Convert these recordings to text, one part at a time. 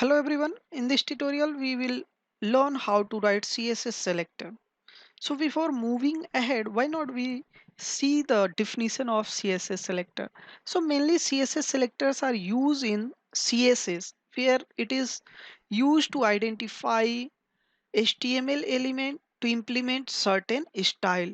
Hello everyone, in this tutorial we will learn how to write CSS selector. So before moving ahead, why not we see the definition of CSS selector. So mainly CSS selectors are used in CSS where it is used to identify HTML element to implement certain style.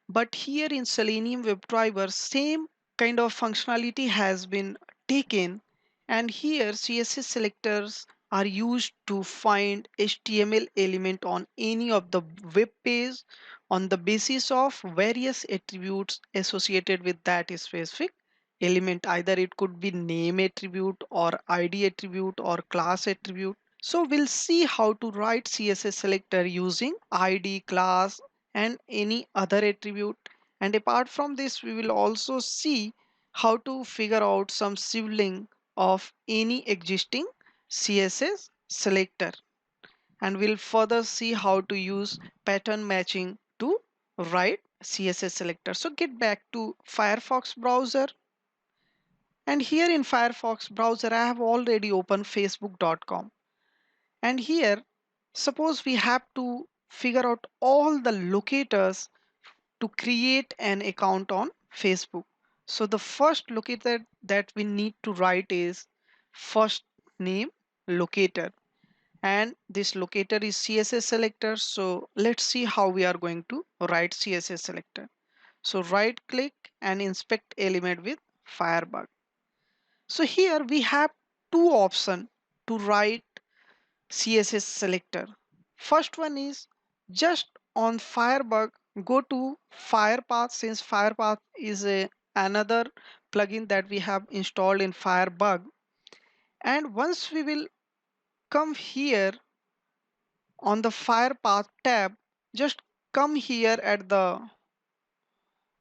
But here in Selenium WebDriver, same kind of functionality has been taken, and here CSS selectors are used to find HTML element on any of the web page on the basis of various attributes associated with that specific element. Either it could be name attribute or ID attribute or class attribute. So we'll see how to write CSS selector using ID, class, and any other attribute. And apart from this, we will also see how to figure out some sibling of any existing CSS selector. And we'll further see how to use pattern matching to write CSS selector. So get back to Firefox browser. And here in Firefox browser, I have already opened facebook.com. And here, suppose we have to figure out all the locators to create an account on Facebook. So the first locator that we need to write is first name locator. And this locator is CSS selector. So let's see how we are going to write CSS selector. So right click and inspect element with Firebug. So here we have two options to write CSS selector. First one is just on Firebug, go to Firepath, since Firepath is another plugin that we have installed in Firebug. And once we will come here on the Firepath tab, just come here at the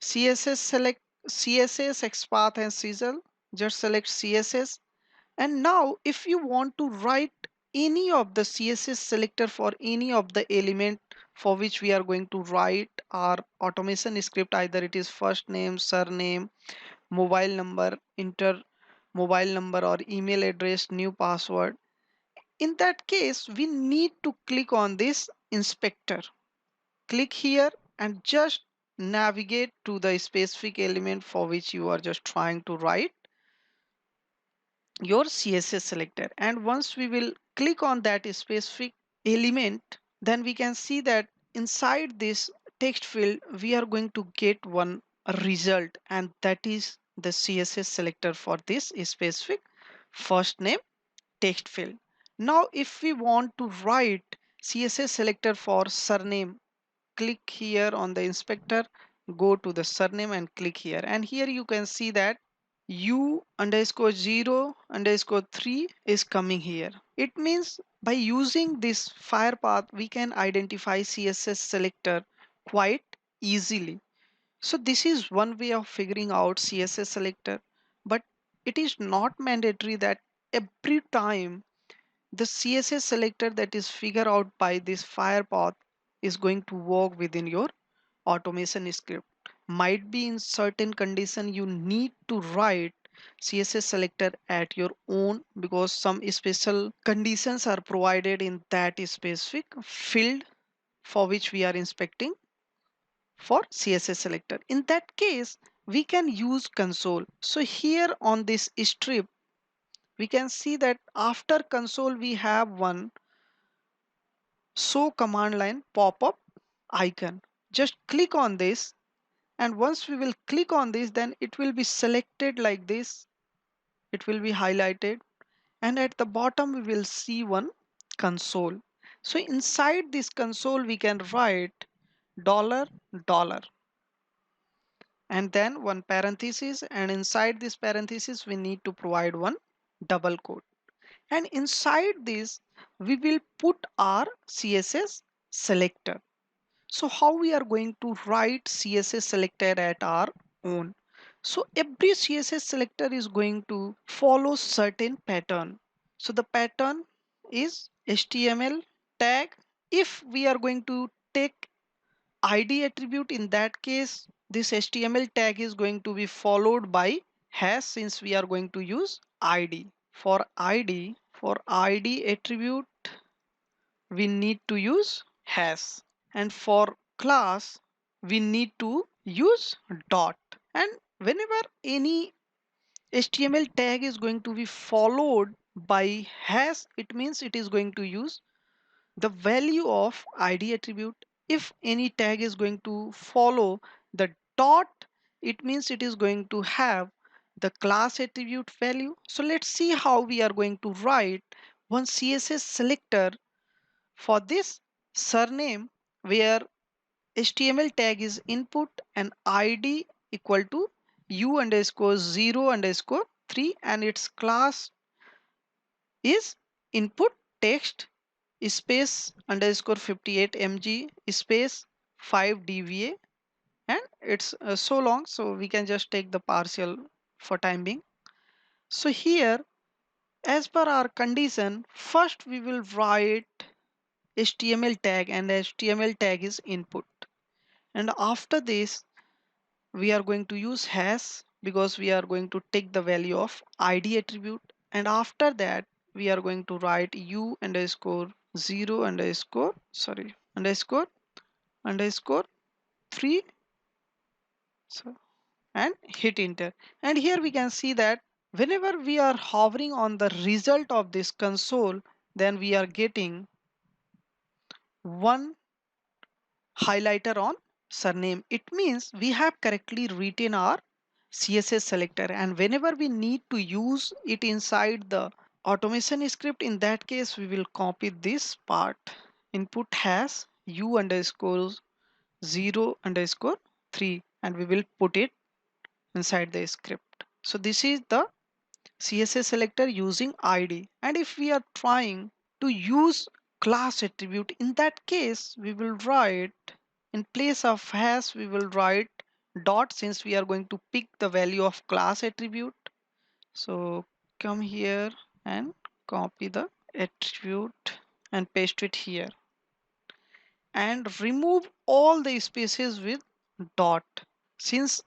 CSS select CSS XPath and Sizzle, just select CSS. And now if you want to write any of the CSS selector for any of the element for which we are going to write our automation script, either it is first name, surname, mobile number, enter mobile number or email address, new password. In that case, we need to click on this inspector. Click here and just navigate to the specific element for which you are just trying to write your CSS selector. And once we will click on that specific element, then we can see that inside this text field we are going to get one result, and that is the CSS selector for this specific first name text field. Now if we want to write CSS selector for surname, click here on the inspector, go to the surname and click here, and here you can see that u underscore 0 underscore 3 is coming here. It means by using this fire path we can identify CSS selector quite easily. So this is one way of figuring out CSS selector, but it is not mandatory that every time the CSS selector that is figured out by this fire path is going to work within your automation script. Might be in certain condition you need to write CSS selector at your own, because some special conditions are provided in that specific field for which we are inspecting for CSS selector. In that case, we can use console. So here on this strip, we can see that after console we have one show command line pop-up icon. Just click on this, and once we will click on this, then it will be selected like this. It will be highlighted, and at the bottom we will see one console. So inside this console we can write dollar dollar and then one parenthesis, and inside this parenthesis we need to provide one double quote, and inside this we will put our CSS selector. So how we are going to write CSS selector at our own? So every CSS selector is going to follow certain pattern. So the pattern is HTML tag. If we are going to take ID attribute, in that case this HTML tag is going to be followed by hash, since we are going to use ID. For ID For id attribute we need to use has, and for class we need to use dot. And whenever any HTML tag is going to be followed by has, it means it is going to use the value of id attribute. If any tag is going to follow the dot, it means it is going to have the class attribute value. So let's see how we are going to write one CSS selector for this surname, where HTML tag is input and id equal to u underscore 0 underscore 3, and its class is input text space underscore 58 mg space 5 dva, and it's so long, so we can just take the partial for time being. So here, as per our condition, first we will write HTML tag, and HTML tag is input, and after this we are going to use hash because we are going to take the value of id attribute, and after that we are going to write u underscore 0 underscore underscore underscore 3, so, and hit enter. And here we can see that whenever we are hovering on the result of this console, then we are getting one highlighter on surname. It means we have correctly written our CSS selector, and whenever we need to use it inside the automation script, in that case we will copy this part, input has u underscore 0 underscore 3, and we will put it inside the script. So this is the CSS selector using id. And if we are trying to use class attribute, in that case we will write, in place of hash we will write dot, since we are going to pick the value of class attribute. So come here and copy the attribute and paste it here, and remove all the spaces with dot, since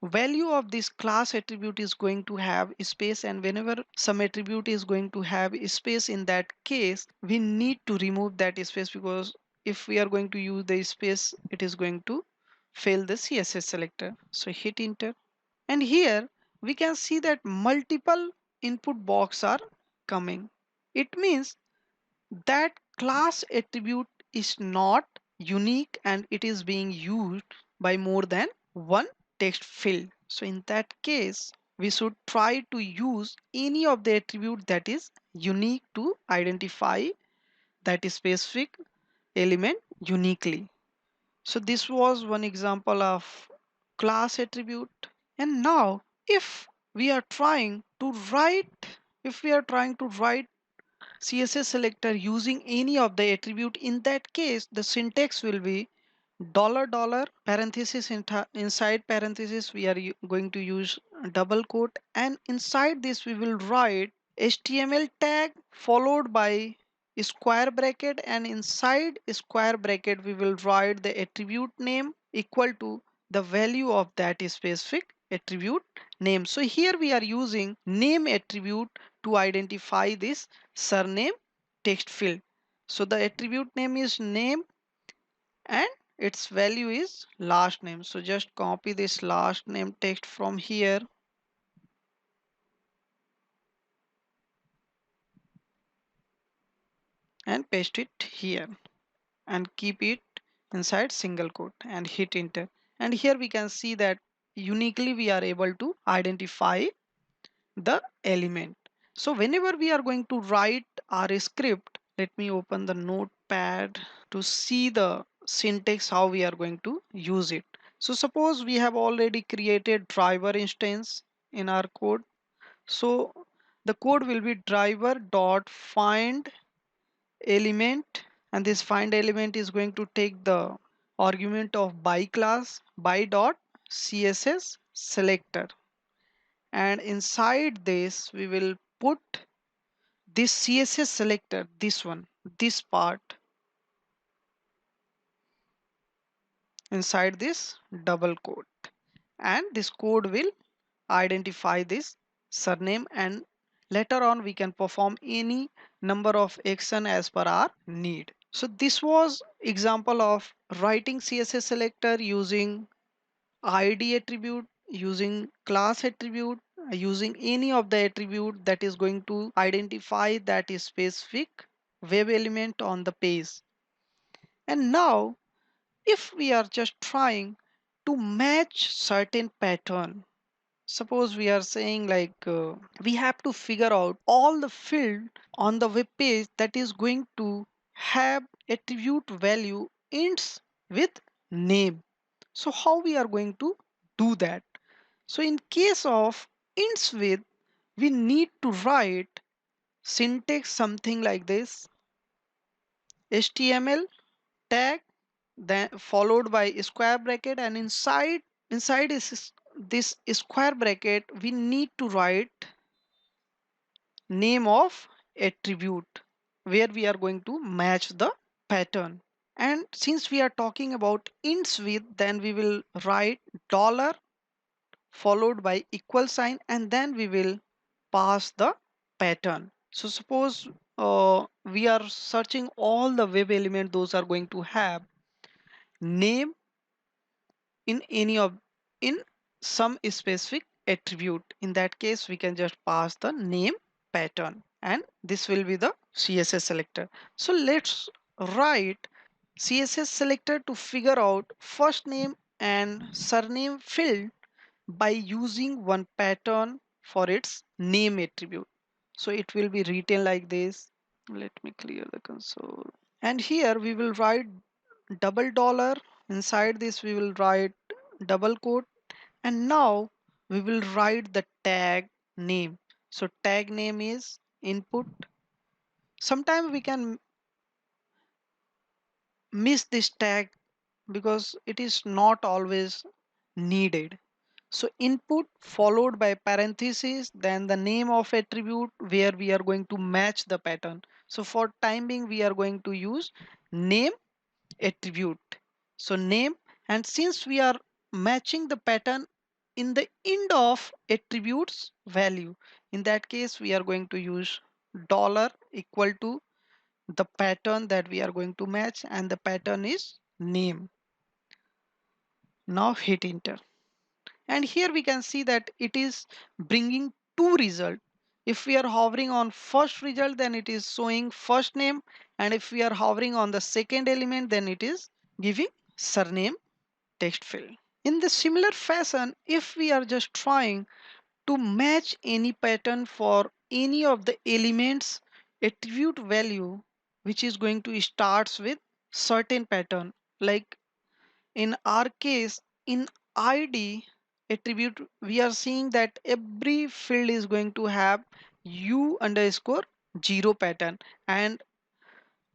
value of this class attribute is going to have space, and whenever some attribute is going to have space, in that case we need to remove that space, because if we are going to use the space, it is going to fail the CSS selector. So hit enter, and here we can see that multiple input box are coming. It means that class attribute is not unique and it is being used by more than one text field. So in that case, we should try to use any of the attribute that is unique to identify that specific element uniquely. So this was one example of class attribute. And now if we are trying to write, if we are trying to write CSS selector using any of the attribute, in that case the syntax will be dollar dollar parenthesis, inside parenthesis we are going to use double quote, and inside this we will write HTML tag followed by square bracket, and inside square bracket we will write the attribute name equal to the value of that specific attribute name. So here we are using name attribute to identify this surname text field. So the attribute name is name and its value is last name. So just copy this last name text from here and paste it here, and keep it inside single quote and hit enter. And here we can see that uniquely we are able to identify the element. So whenever we are going to write our script, let me open the notepad to see the syntax how we are going to use it. So suppose we have already created driver instance in our code. So the code will be driver dot find element, and this find element is going to take the argument of by class by dot css selector, and inside this we will put this CSS selector, this one, this part, inside this double quote, and this code will identify this surname and later on we can perform any number of action as per our need. So this was example of writing CSS selector using id attribute, using class attribute, using any of the attribute that is going to identify that is specific web element on the page. And now if we are just trying to match certain pattern, suppose we are saying like we have to figure out all the field on the web page that is going to have attribute value ends with name. So how we are going to do that? So in case of ends with, we need to write syntax something like this: HTML tag, then followed by square bracket, and inside this square bracket we need to write name of attribute where we are going to match the pattern. And since we are talking about ints with, then we will write dollar followed by equal sign, and then we will pass the pattern. So suppose we are searching all the web element, those are going to have name in any of in some specific attribute. In that case we can just pass the name pattern, and this will be the CSS selector. So let's write CSS selector to figure out first name and surname field by using one pattern for its name attribute. So it will be written like this. Let me clear the console. And here we will write double dollar. Inside this we will write double quote, and now we will write the tag name. So tag name is input. Sometimes we can miss this tag because it is not always needed. So input followed by parenthesis, then the name of attribute where we are going to match the pattern. So for time being we are going to use name attribute. So name, and since we are matching the pattern in the end of attributes value, in that case we are going to use dollar equal to the pattern that we are going to match, and the pattern is name. Now hit enter, and here we can see that it is bringing two results. If we are hovering on first result, then it is showing first name, and if we are hovering on the second element, then it is giving surname text field. In the similar fashion, if we are just trying to match any pattern for any of the elements attribute value which is going to starts with certain pattern, like in our case in id attribute we are seeing that every field is going to have u underscore 0 pattern, and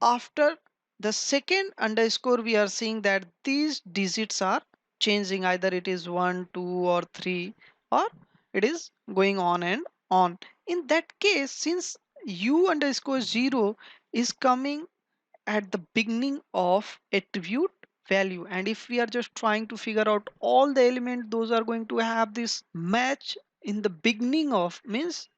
after the second underscore we are seeing that these digits are changing, either it is 1 2 or 3, or it is going on and on. In that case, since u underscore 0 is coming at the beginning of attribute value, and if we are just trying to figure out all the elements those are going to have this match in the beginning of, means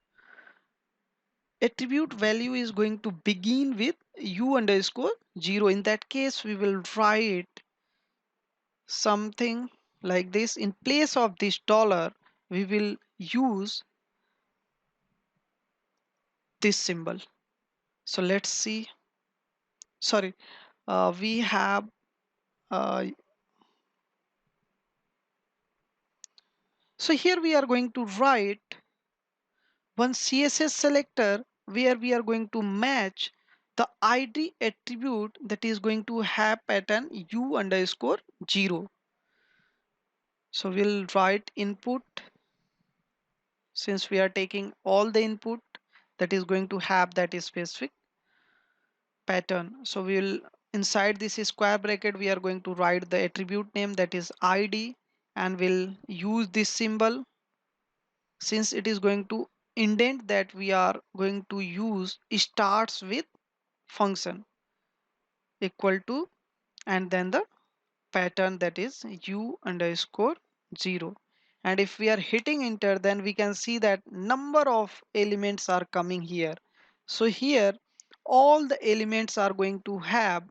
attribute value is going to begin with u underscore 0. In that case we will write something like this: in place of this dollar we will use this symbol. So let's see, sorry, we have uh, so here we are going to write one CSS selector where we are going to match the id attribute that is going to have pattern u underscore 0. So we'll write input, since we are taking all the input that is going to have that specific pattern. So we'll, inside this square bracket we are going to write the attribute name that is id, and we'll use this symbol since it is going to indent that we are going to use starts with function equal to, and then the pattern that is u underscore 0. And if we are hitting enter, then we can see that number of elements are coming here. So here all the elements are going to have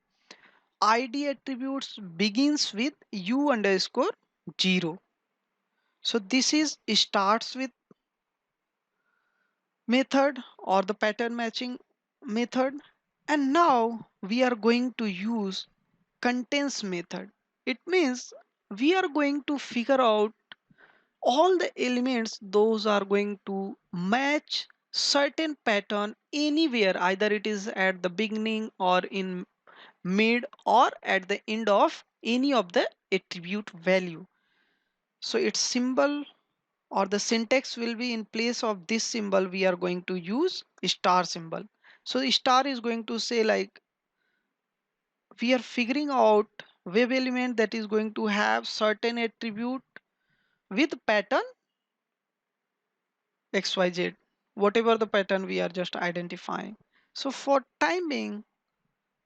id attributes begins with u underscore 0. So this is starts with method or the pattern matching method. And now we are going to use contains method. It means we are going to figure out all the elements those are going to match certain pattern anywhere, either it is at the beginning or in mid or at the end of any of the attribute value. So its symbol or the syntax will be in place of this symbol we are going to use star symbol. So the star is going to say like we are figuring out web element that is going to have certain attribute with pattern xyz, whatever the pattern we are just identifying. So for time being,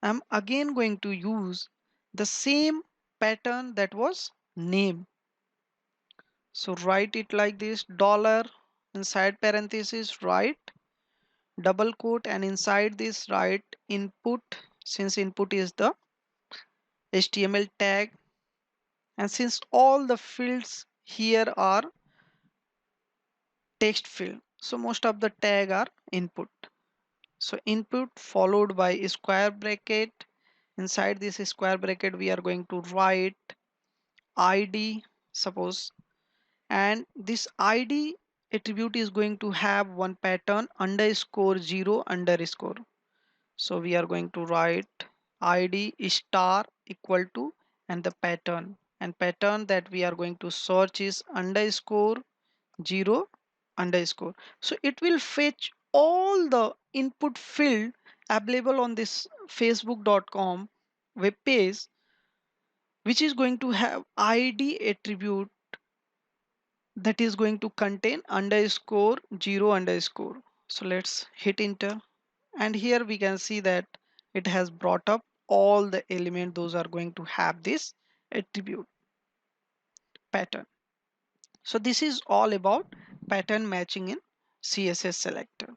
I'm again going to use the same pattern that was name. So write it like this: dollar inside parenthesis write double quote, and inside this write input, since input is the HTML tag, and since all the fields here are text field, so most of the tag are input. So input followed by a square bracket. Inside this square bracket we are going to write id, suppose, and this id attribute is going to have one pattern underscore 0 underscore. So we are going to write id star equal to and the pattern, and pattern that we are going to search is underscore 0 underscore. So it will fetch all the input field available on this facebook.com web page, which is going to have id attribute that is going to contain underscore 0 underscore. So let's hit enter, and here we can see that it has brought up all the element those are going to have this attribute pattern. So this is all about pattern matching in CSS selector.